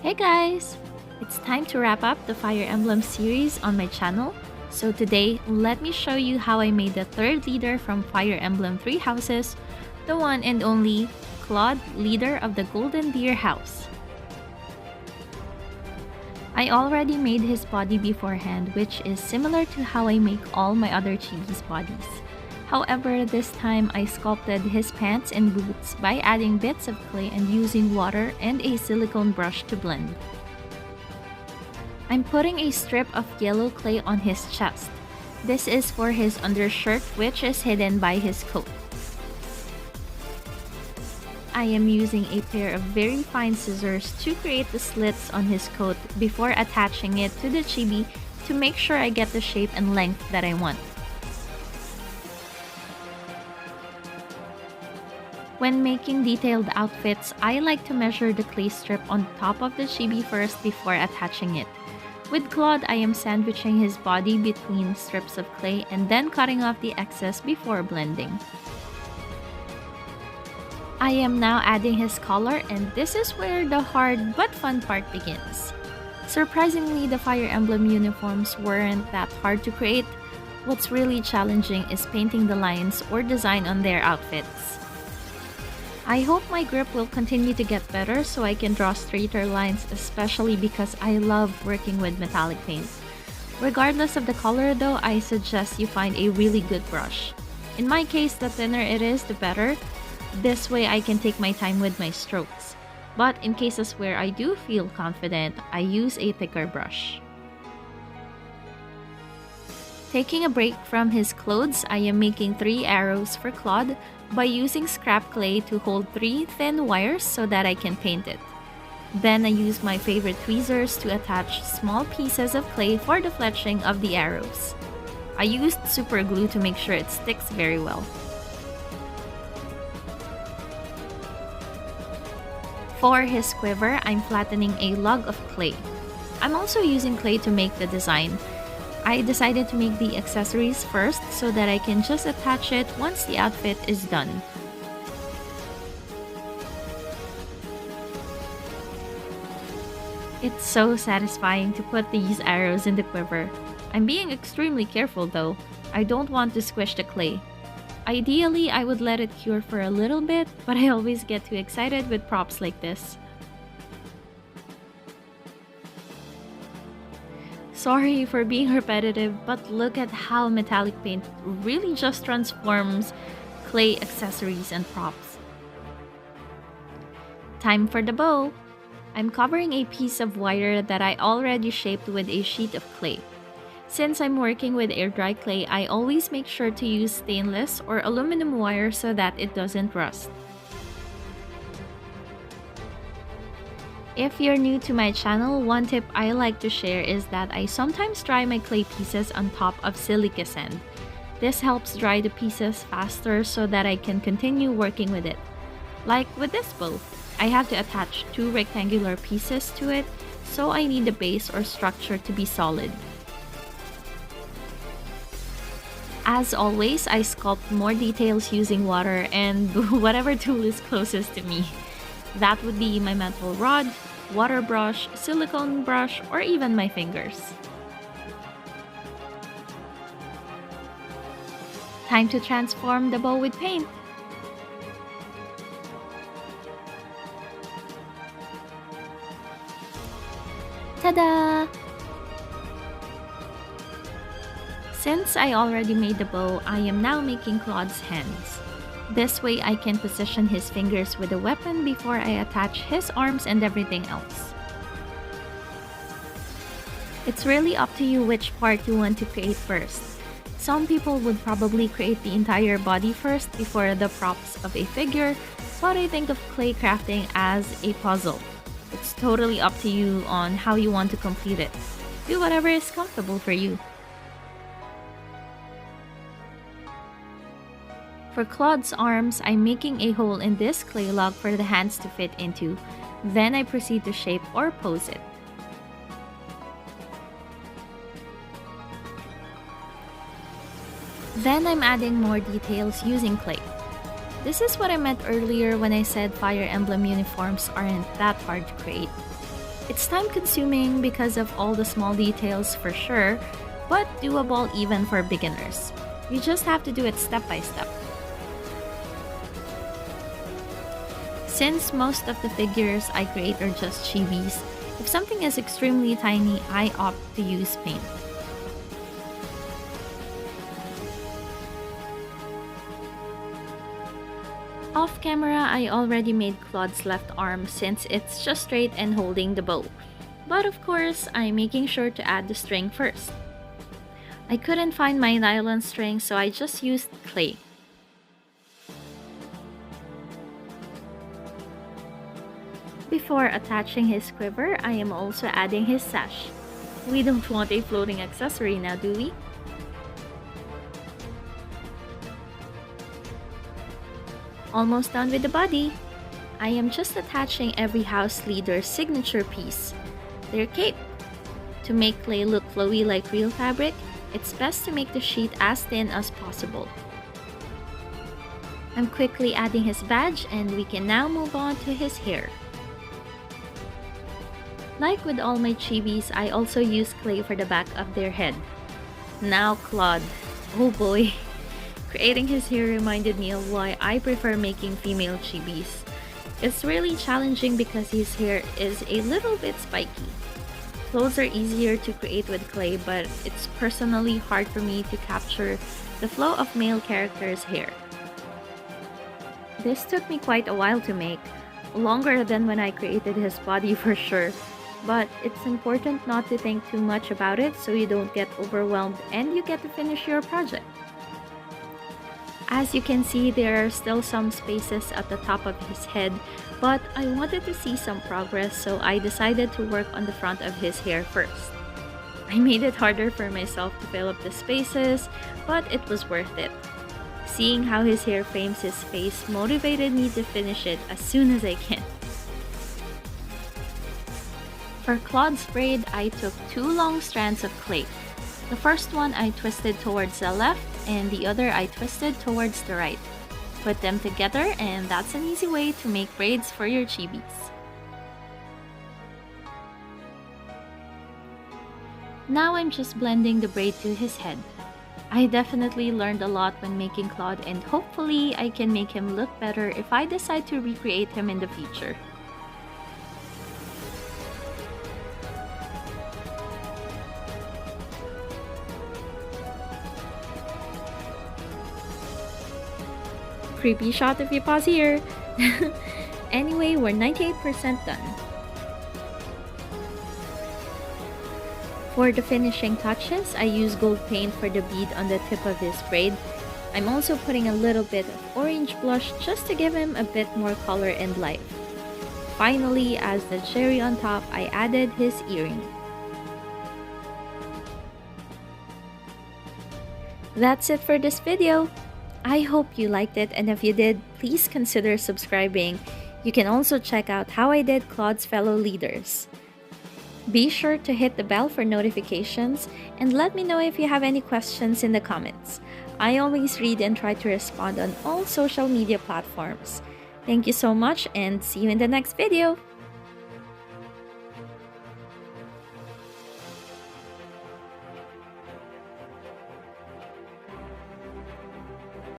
Hey guys! It's time to wrap up the Fire Emblem series on my channel. So today, let me show you how I made the third leader from Fire Emblem Three Houses, the one and only Claude, leader of the Golden Deer House. I already made his body beforehand, which is similar to how I make all my other chibi's bodies. However, this time I sculpted his pants and boots by adding bits of clay and using water and a silicone brush to blend. I'm putting a strip of yellow clay on his chest. This is for his undershirt, which is hidden by his coat. I am using a pair of very fine scissors to create the slits on his coat before attaching it to the chibi to make sure I get the shape and length that I want. When making detailed outfits, I like to measure the clay strip on top of the chibi first before attaching it. With Claude, I am sandwiching his body between strips of clay and then cutting off the excess before blending. I am now adding his collar, and this is where the hard but fun part begins. Surprisingly, the Fire Emblem uniforms weren't that hard to create. What's really challenging is painting the lines or design on their outfits. I hope my grip will continue to get better so I can draw straighter lines, especially because I love working with metallic paint. Regardless of the color though, I suggest you find a really good brush. In my case, the thinner it is, the better. This way I can take my time with my strokes. But in cases where I do feel confident, I use a thicker brush. Taking a break from his clothes, I am making 3 arrows for Claude by using scrap clay to hold 3 thin wires so that I can paint it. Then I use my favorite tweezers to attach small pieces of clay for the fletching of the arrows. I used super glue to make sure it sticks very well. For his quiver, I'm flattening a log of clay. I'm also using clay to make the design. I decided to make the accessories first so that I can just attach it once the outfit is done. It's so satisfying to put these arrows in the quiver. I'm being extremely careful though. I don't want to squish the clay. Ideally, I would let it cure for a little bit, but I always get too excited with props like this. Sorry for being repetitive, but look at how metallic paint really just transforms clay accessories and props. Time for the bow! I'm covering a piece of wire that I already shaped with a sheet of clay. Since I'm working with air-dry clay, I always make sure to use stainless or aluminum wire so that it doesn't rust. If you're new to my channel, one tip I like to share is that I sometimes dry my clay pieces on top of silica sand. This helps dry the pieces faster so that I can continue working with it. Like with this bow, I have to attach 2 rectangular pieces to it, so I need the base or structure to be solid. As always, I sculpt more details using water and whatever tool is closest to me. That would be my metal rod, water brush, silicone brush, or even my fingers. Time to transform the bow with paint. Ta-da! Since I already made the bow, I am now making Claude's hands. This way I can position his fingers with the weapon before I attach his arms and everything else. It's really up to you which part you want to create first. Some people would probably create the entire body first before the props of a figure, but I think of clay crafting as a puzzle. It's totally up to you on how you want to complete it. Do whatever is comfortable for you. For Claude's arms, I'm making a hole in this clay log for the hands to fit into. Then I proceed to shape or pose it. Then I'm adding more details using clay. This is what I meant earlier when I said Fire Emblem uniforms aren't that hard to create. It's time consuming because of all the small details for sure, but doable even for beginners. You just have to do it step by step. Since most of the figures I create are just chibis, if something is extremely tiny, I opt to use paint. Off camera, I already made Claude's left arm since it's just straight and holding the bow. But of course, I'm making sure to add the string first. I couldn't find my nylon string, so I just used clay. Before attaching his quiver, I am also adding his sash. We don't want a floating accessory now, do we? Almost done with the body. I am just attaching every house leader's signature piece, their cape. To make clay look flowy like real fabric, it's best to make the sheet as thin as possible. I'm quickly adding his badge and we can now move on to his hair. Like with all my chibis, I also use clay for the back of their head. Now Claude. Oh boy. Creating his hair reminded me of why I prefer making female chibis. It's really challenging because his hair is a little bit spiky. Clothes are easier to create with clay, but it's personally hard for me to capture the flow of male characters' hair. This took me quite a while to make, longer than when I created his body for sure. But it's important not to think too much about it so you don't get overwhelmed and you get to finish your project. As you can see, there are still some spaces at the top of his head, but I wanted to see some progress, so I decided to work on the front of his hair first. I made it harder for myself to fill up the spaces, but it was worth it. Seeing how his hair frames his face motivated me to finish it as soon as I can. For Claude's braid, I took 2 long strands of clay. The first one I twisted towards the left and the other I twisted towards the right. Put them together and that's an easy way to make braids for your chibis. Now I'm just blending the braid to his head. I definitely learned a lot when making Claude and hopefully I can make him look better if I decide to recreate him in the future. Creepy shot if you pause here. Anyway, we're 98% done. For the finishing touches, I use gold paint for the bead on the tip of his braid. I'm also putting a little bit of orange blush just to give him a bit more color and life. Finally, as the cherry on top, I added his earring. That's it for this video. I hope you liked it, and if you did, please consider subscribing. You can also check out how I did Claude's fellow leaders. Be sure to hit the bell for notifications and let me know if you have any questions in the comments. I always read and try to respond on all social media platforms. Thank you so much and see you in the next video!